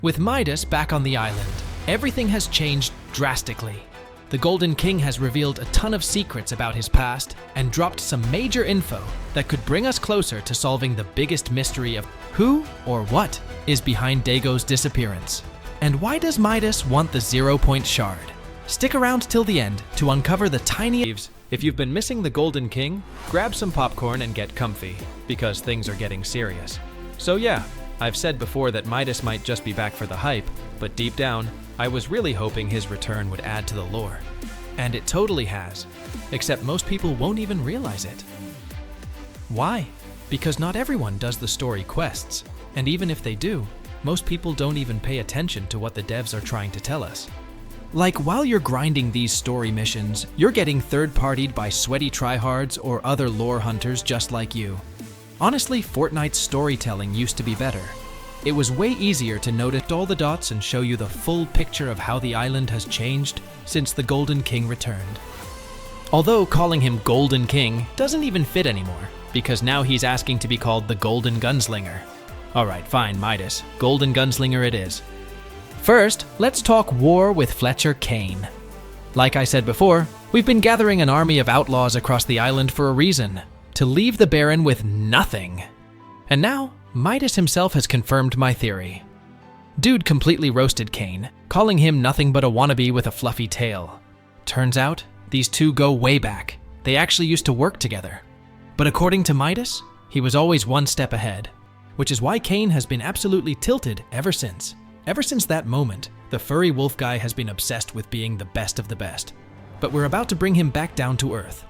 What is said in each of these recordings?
With Midas back on the island, everything has changed drastically. The Golden King has revealed a ton of secrets about his past and dropped some major info that could bring us closer to solving the biggest mystery of who or what is behind Dago's disappearance. And why does Midas want the 0-point shard? Stick around till the end to uncover the tiny leaves. If you've been missing the Golden King, grab some popcorn and get comfy, because things are getting serious. So yeah, I've said before that Midas might just be back for the hype, but deep down, I was really hoping his return would add to the lore. And it totally has, except most people won't even realize it. Why? Because not everyone does the story quests, and even if they do, most people don't even pay attention to what the devs are trying to tell us. Like, while you're grinding these story missions, you're getting third-partied by sweaty tryhards or other lore hunters just like you. Honestly, Fortnite's storytelling used to be better. It was way easier to notice all the dots and show you the full picture of how the island has changed since the Golden King returned. Although calling him Golden King doesn't even fit anymore, because now he's asking to be called the Golden Gunslinger. Alright, fine, Midas. Golden Gunslinger it is. First, let's talk war with Fletcher Kane. Like I said before, we've been gathering an army of outlaws across the island for a reason, to leave the Baron with nothing. And now, Midas himself has confirmed my theory. Dude completely roasted Kane, calling him nothing but a wannabe with a fluffy tail. Turns out, these two go way back. They actually used to work together. But according to Midas, he was always one step ahead, which is why Kane has been absolutely tilted ever since. Ever since that moment, the furry wolf guy has been obsessed with being the best of the best. But we're about to bring him back down to earth.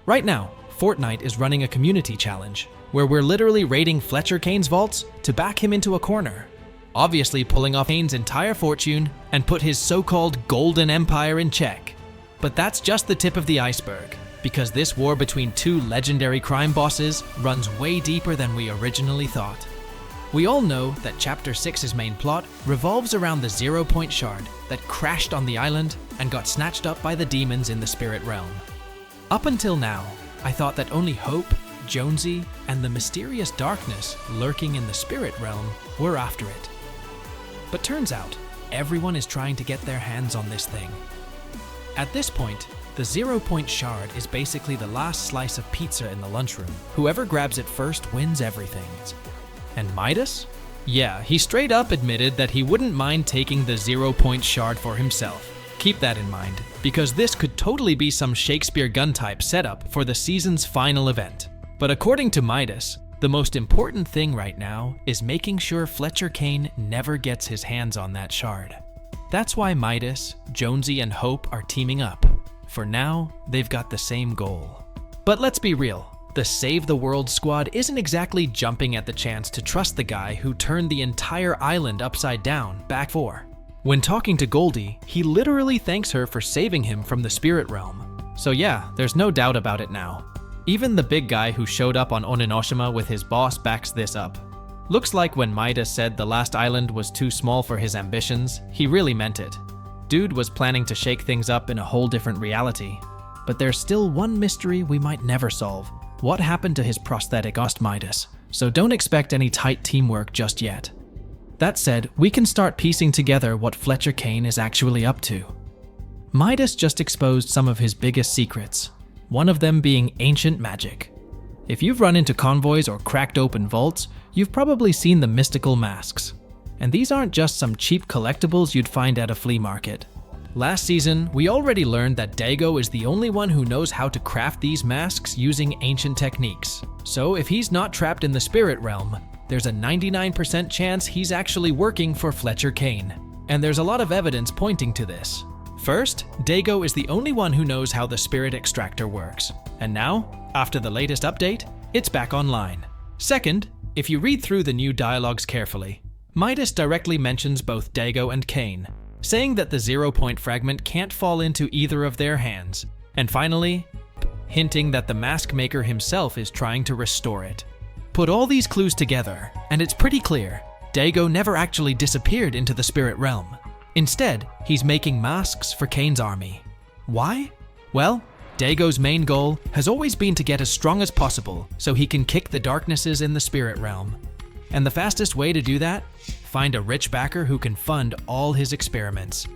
Right now, Fortnite is running a community challenge, where we're literally raiding Fletcher Kane's vaults to back him into a corner. Obviously pulling off Kane's entire fortune and put his so-called Golden Empire in check. But that's just the tip of the iceberg, because this war between two legendary crime bosses runs way deeper than we originally thought. We all know that Chapter 6's main plot revolves around the 0-point shard that crashed on the island and got snatched up by the demons in the spirit realm. Up until now, I thought that only Hope, Jonesy, and the mysterious darkness lurking in the spirit realm were after it. But turns out, everyone is trying to get their hands on this thing. At this point, the 0-point shard is basically the last slice of pizza in the lunchroom. Whoever grabs it first wins everything. And Midas? Yeah, he straight up admitted that he wouldn't mind taking the 0-point shard for himself. Keep that in mind, because this could totally be some Shakespeare gun-type setup for the season's final event. But according to Midas, the most important thing right now is making sure Fletcher Kane never gets his hands on that shard. That's why Midas, Jonesy, and Hope are teaming up. For now, they've got the same goal. But let's be real. The Save the World squad isn't exactly jumping at the chance to trust the guy who turned the entire island upside down back for. When talking to Goldie, he literally thanks her for saving him from the spirit realm. So yeah, there's no doubt about it now. Even the big guy who showed up on Oninoshima with his boss backs this up. Looks like when Midas said the last island was too small for his ambitions, he really meant it. Dude was planning to shake things up in a whole different reality. But there's still one mystery we might never solve. What happened to his prosthetic Midas? So don't expect any tight teamwork just yet. That said, we can start piecing together what Fletcher Kane is actually up to. Midas just exposed some of his biggest secrets, one of them being ancient magic. If you've run into convoys or cracked open vaults, you've probably seen the mystical masks. And these aren't just some cheap collectibles you'd find at a flea market. Last season, we already learned that Dago is the only one who knows how to craft these masks using ancient techniques. So if he's not trapped in the spirit realm, there's a 99% chance he's actually working for Fletcher Kane. And there's a lot of evidence pointing to this. First, Dago is the only one who knows how the spirit extractor works. And now, after the latest update, it's back online. Second, if you read through the new dialogues carefully, Midas directly mentions both Dago and Kane, saying that the 0-point fragment can't fall into either of their hands, and finally, hinting that the mask maker himself is trying to restore it. Put all these clues together, and it's pretty clear, Dago never actually disappeared into the spirit realm. Instead, he's making masks for Kane's army. Why? Well, Dago's main goal has always been to get as strong as possible so he can kick the darknesses in the spirit realm. And the fastest way to do that? find a rich backer who can fund all his experiments.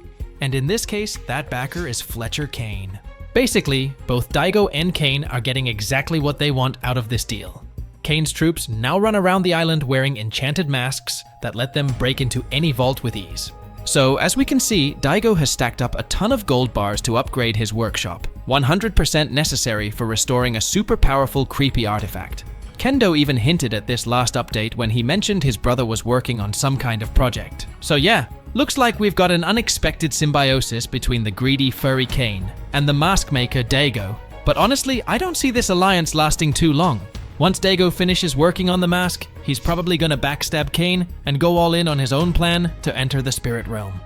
And in this case, that backer is Fletcher Kane. Basically, both Daigo and Kane are getting exactly what they want out of this deal. Kane's troops now run around the island wearing enchanted masks that let them break into any vault with ease. So, as we can see, Daigo has stacked up a ton of gold bars to upgrade his workshop, 100% necessary for restoring a super powerful creepy artifact. Kendo even hinted at this last update when he mentioned his brother was working on some kind of project. So yeah, looks like we've got an unexpected symbiosis between the greedy furry Kane and the mask maker Daigo. But honestly, I don't see this alliance lasting too long. Once Daigo finishes working on the mask, he's probably gonna backstab Kane and go all in on his own plan to enter the spirit realm.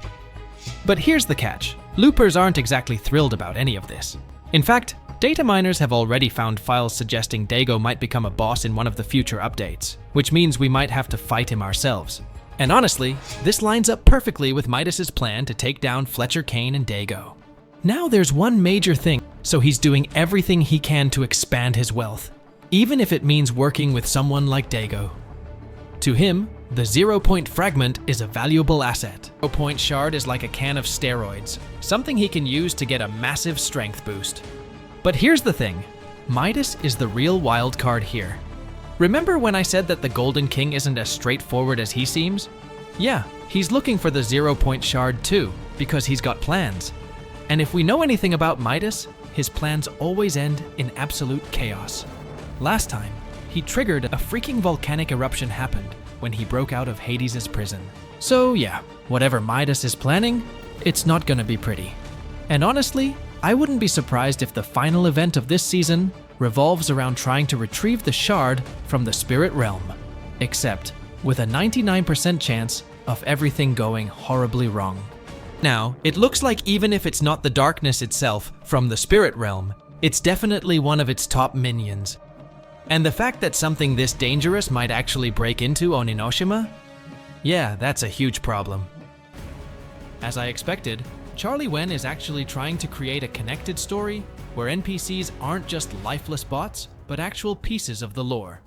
But here's the catch. Loopers aren't exactly thrilled about any of this. In fact, data miners have already found files suggesting Daigo might become a boss in one of the future updates, which means we might have to fight him ourselves. And honestly, this lines up perfectly with Midas's plan to take down Fletcher Kane and Daigo. Now there's one major thing, so he's doing everything he can to expand his wealth, even if it means working with someone like Daigo. To him, the 0-point fragment is a valuable asset. 0-point shard is like a can of steroids, something he can use to get a massive strength boost. But here's the thing, Midas is the real wild card here. Remember when I said that the Golden King isn't as straightforward as he seems? Yeah, he's looking for the 0-point shard too, because he's got plans. And if we know anything about Midas, his plans always end in absolute chaos. Last time, he triggered a freaking volcanic eruption happened when he broke out of Hades' prison. So yeah, whatever Midas is planning, it's not gonna be pretty. And honestly, I wouldn't be surprised if the final event of this season revolves around trying to retrieve the shard from the spirit realm, except with a 99% chance of everything going horribly wrong. Now, it looks like even if it's not the darkness itself from the spirit realm, it's definitely one of its top minions. And the fact that something this dangerous might actually break into Oninoshima? Yeah, that's a huge problem. As I expected, Charlie Wen is actually trying to create a connected story where NPCs aren't just lifeless bots, but actual pieces of the lore.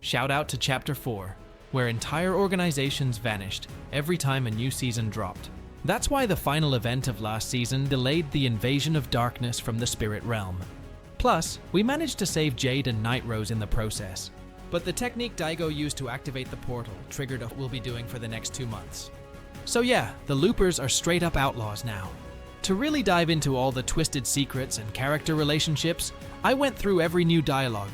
Shout out to Chapter 4, where entire organizations vanished every time a new season dropped. That's why the final event of last season delayed the invasion of darkness from the spirit realm. Plus, we managed to save Jade and Night Rose in the process. But the technique Daigo used to activate the portal triggered what we'll be doing for the next 2 months. So yeah, the Loopers are straight up outlaws now. To really dive into all the twisted secrets and character relationships, I went through every new dialogue.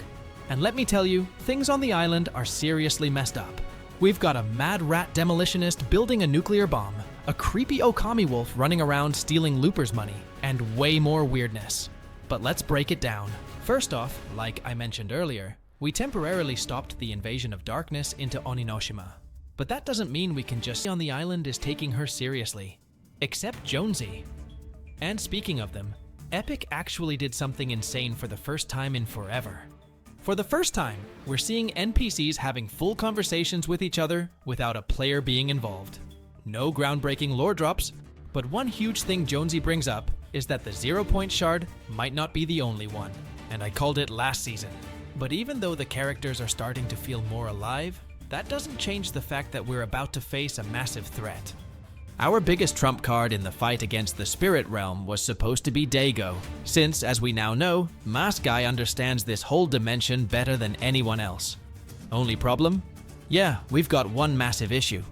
And let me tell you, things on the island are seriously messed up. We've got a mad rat demolitionist building a nuclear bomb, a creepy Okami wolf running around stealing Loopers' money, and way more weirdness. But let's break it down. First off, like I mentioned earlier, we temporarily stopped the invasion of darkness into Oninoshima. But that doesn't mean we can just see on the island is taking her seriously. Except Jonesy. And speaking of them, Epic actually did something insane for the first time in forever. For the first time, we're seeing NPCs having full conversations with each other without a player being involved. No groundbreaking lore drops, but one huge thing Jonesy brings up is that the 0-point shard might not be the only one, and I called it last season. But even though the characters are starting to feel more alive, that doesn't change the fact that we're about to face a massive threat. Our biggest trump card in the fight against the spirit realm was supposed to be Daigo, since, as we now know, Mask Guy understands this whole dimension better than anyone else. Only problem? Yeah, we've got one massive issue.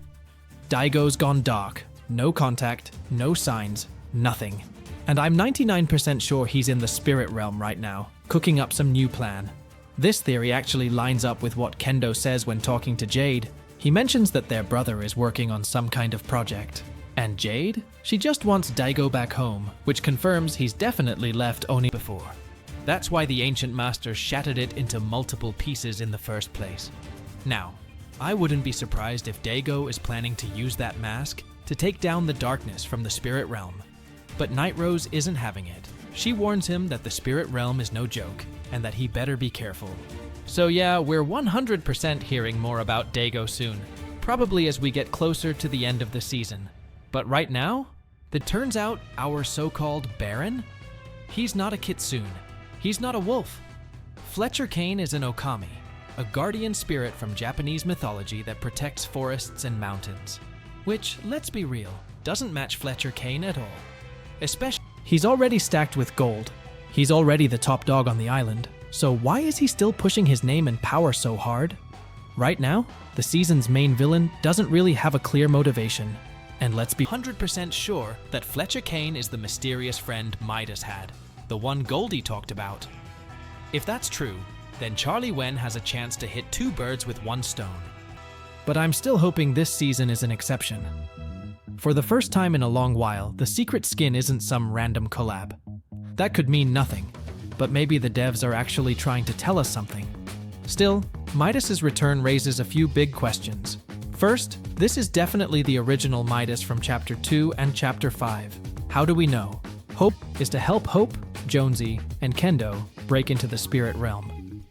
Daigo's gone dark. No contact, no signs, nothing. And I'm 99% sure he's in the spirit realm right now, cooking up some new plan. This theory actually lines up with what Kendo says when talking to Jade. He mentions that their brother is working on some kind of project. And Jade? She just wants Daigo back home, which confirms he's definitely left Oni before. That's why the Ancient Masters shattered it into multiple pieces in the first place. Now, I wouldn't be surprised if Daigo is planning to use that mask to take down the darkness from the spirit realm. But Night Rose isn't having it. She warns him that the spirit realm is no joke, and that he better be careful. So yeah, we're 100% hearing more about Daigo soon, probably as we get closer to the end of the season. But right now, it turns out our so-called Baron? He's not a kitsune. He's not a wolf. Fletcher Kane is an Okami. a guardian spirit from Japanese mythology that protects forests and mountains. Which, let's be real, doesn't match Fletcher Kane at all. Especially, he's already stacked with gold. He's already the top dog on the island, so why is he still pushing his name and power so hard? Right now, the season's main villain doesn't really have a clear motivation. And let's be 100% sure that Fletcher Kane is the mysterious friend Midas had, the one Goldie talked about. If that's true, then Charlie Wen has a chance to hit two birds with one stone. But I'm still hoping this season is an exception. For the first time in a long while, the secret skin isn't some random collab. That could mean nothing, but maybe the devs are actually trying to tell us something. Still, Midas's return raises a few big questions. First, this is definitely the original Midas from Chapter 2 and Chapter 5. How do we know? Hope is to help Hope, Jonesy, and Kendo break into the spirit realm.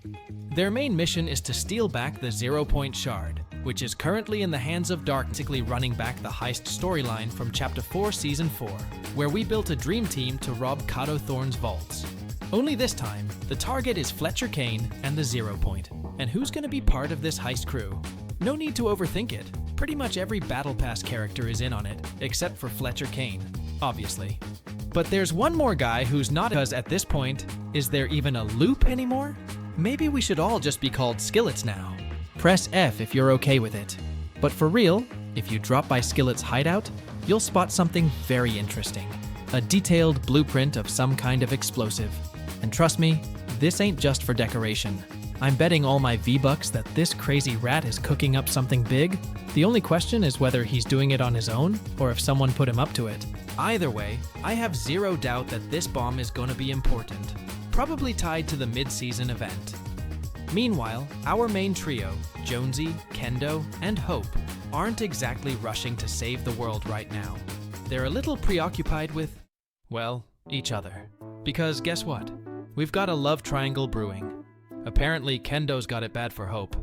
Their main mission is to steal back the 0-point shard, which is currently in the hands of Dark, basically running back the heist storyline from Chapter 4 Season 4, where we built a dream team to rob Kato Thorne's vaults. Only this time, the target is Fletcher Kane and the 0-point. And who's going to be part of this heist crew? No need to overthink it. Pretty much every Battle Pass character is in on it, except for Fletcher Kane, obviously. But there's one more guy who's not, because at this point, is there even a loop anymore? Maybe we should all just be called Skillets now. Press F if you're okay with it. But for real, if you drop by Skillet's hideout, you'll spot something very interesting. A detailed blueprint of some kind of explosive. And trust me, this ain't just for decoration. I'm betting all my V-Bucks that this crazy rat is cooking up something big. The only question is whether he's doing it on his own, or if someone put him up to it. Either way, I have zero doubt that this bomb is going to be important. Probably tied to the mid-season event. Meanwhile, our main trio, Jonesy, Kendo, and Hope, aren't exactly rushing to save the world right now. They're a little preoccupied with, well, each other. Because guess what? We've got a love triangle brewing. Apparently, Kendo's got it bad for Hope.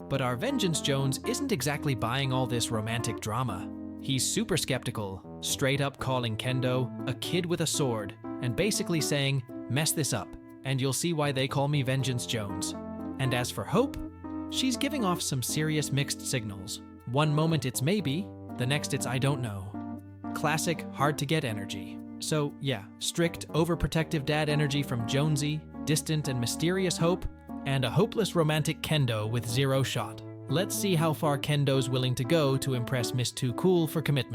But our Vengeance Jones isn't exactly buying all this romantic drama. He's super skeptical, straight up calling Kendo a kid with a sword, and basically saying, mess this up, and you'll see why they call me Vengeance Jones. And as for Hope, she's giving off some serious mixed signals. One moment it's maybe, the next it's I don't know. Classic hard-to-get energy. So yeah, strict, overprotective dad energy from Jonesy, distant and mysterious Hope, and a hopeless romantic Kendo with zero shot. Let's see how far Kendo's willing to go to impress Miss Too Cool for commitment.